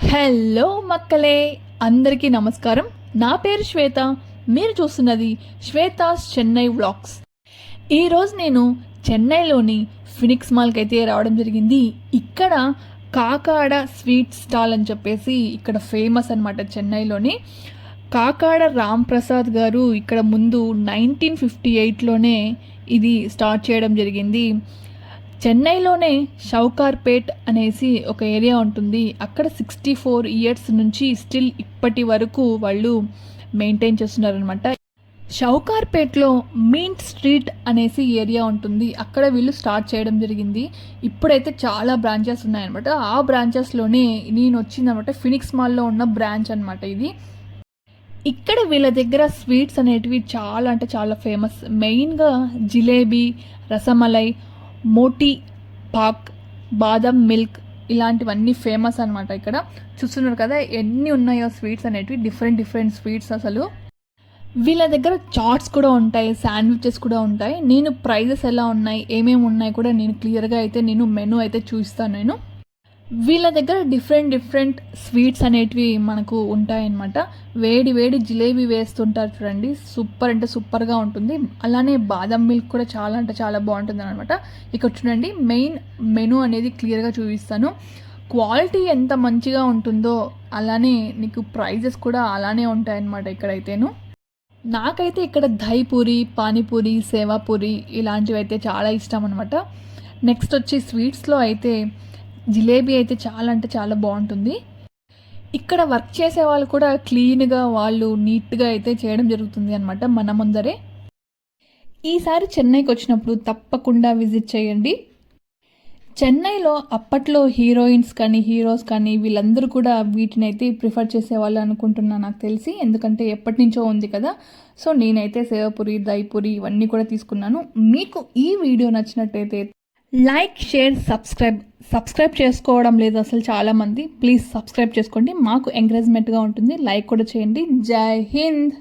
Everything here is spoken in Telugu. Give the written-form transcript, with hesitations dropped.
హలో మక్కలే, అందరికీ నమస్కారం. నా పేరు శ్వేత. మీరు చూస్తున్నది శ్వేతాస్ చెన్నై వ్లాగ్స్. ఈరోజు నేను చెన్నైలోని ఫినిక్స్ మాల్కి అయితే రావడం జరిగింది. ఇక్కడ కాకాడ స్వీట్ స్టాల్ అని చెప్పేసి ఇక్కడ ఫేమస్ అనమాట. చెన్నైలోని కాకాడ రామ్ ప్రసాద్ గారు ఇక్కడ ముందు 1958లోనే ఇది స్టార్ట్ చేయడం జరిగింది. చెన్నైలోనే షౌకార్పేట్ అనేసి ఒక ఏరియా ఉంటుంది. అక్కడ 64 ఇయర్స్ నుంచి స్టిల్ ఇప్పటి వరకు వాళ్ళు మెయింటైన్ చేస్తున్నారనమాట. షౌకార్పేట్లో మీంట్ స్ట్రీట్ అనేసి ఏరియా ఉంటుంది. అక్కడ వీళ్ళు స్టార్ట్ చేయడం జరిగింది. ఇప్పుడైతే చాలా బ్రాంచెస్ ఉన్నాయన్నమాట. ఆ బ్రాంచెస్లోనే నేను వచ్చిందనమాట. ఫినిక్స్ మాల్లో ఉన్న బ్రాంచ్ అనమాట ఇది. ఇక్కడ వీళ్ళ దగ్గర స్వీట్స్ అనేటివి చాలా అంటే చాలా ఫేమస్. మెయిన్గా జిలేబీ, రసమలై, మోటీ పాక్, బాదం మిల్క్ ఇలాంటివన్నీ ఫేమస్ అనమాట. ఇక్కడ చూస్తున్నారు కదా ఎన్ని ఉన్నాయో స్వీట్స్ అనేటివి, డిఫరెంట్ స్వీట్స్. అసలు వీళ్ళ దగ్గర చాట్స్ కూడా ఉంటాయి, శాండ్విచెస్ కూడా ఉంటాయి. నేను ప్రైజెస్ ఎలా ఉన్నాయి, ఏమేమి ఉన్నాయి కూడా నేను క్లియర్గా అయితే నేను మెనూ అయితే చూస్తాను. వీళ్ళ దగ్గర డిఫరెంట్ స్వీట్స్ అనేటివి మనకు ఉంటాయన్నమాట. వేడి జిలేబీ వేస్తుంటారు చూడండి, సూపర్ అంటే సూపర్గా ఉంటుంది. అలానే బాదం మిల్క్ కూడా చాలా అంటే చాలా బాగుంటుంది అనమాట. ఇక్కడ చూడండి మెయిన్ మెనూ అనేది క్లియర్గా చూపిస్తాను. క్వాలిటీ ఎంత మంచిగా ఉంటుందో అలానే నీకు ప్రైజెస్ కూడా అలానే ఉంటాయన్నమాట ఇక్కడైతేను. నాకైతే ఇక్కడ దహిపూరి, పానీపూరి, సేవాపూరి ఇలాంటివి అయితే చాలా ఇష్టం అనమాట. నెక్స్ట్ వచ్చి స్వీట్స్లో అయితే జిలేబీ అయితే చాలా అంటే చాలా బాగుంటుంది. ఇక్కడ వర్క్ చేసే వాళ్ళు కూడా క్లీన్గా వాళ్ళు నీట్గా అయితే చేయడం జరుగుతుంది అనమాట మన ముందరే. ఈసారి చెన్నైకి వచ్చినప్పుడు తప్పకుండా విజిట్ చేయండి. చెన్నైలో అప్పట్లో హీరోయిన్స్ కానీ హీరోస్ కానీ వీళ్ళందరూ కూడా వీటిని అయితే ప్రిఫర్ చేసేవాళ్ళు అనుకుంటున్నా నాకు తెలిసి. ఎందుకంటే ఎప్పటి నుంచో ఉంది కదా. సో నేనైతే సేవపురి, దైపురి ఇవన్నీ కూడా తీసుకున్నాను. మీకు ఈ వీడియో నచ్చినట్టయితే లైక్, షేర్, సబ్స్క్రైబ్ చేసుకోవడం లేదు అసలు చాలామంది. ప్లీజ్ సబ్స్క్రైబ్ చేసుకోండి, మాకు ఎంకరేజ్మెంట్గా ఉంటుంది. లైక్ కూడా చేయండి. జై హింద్.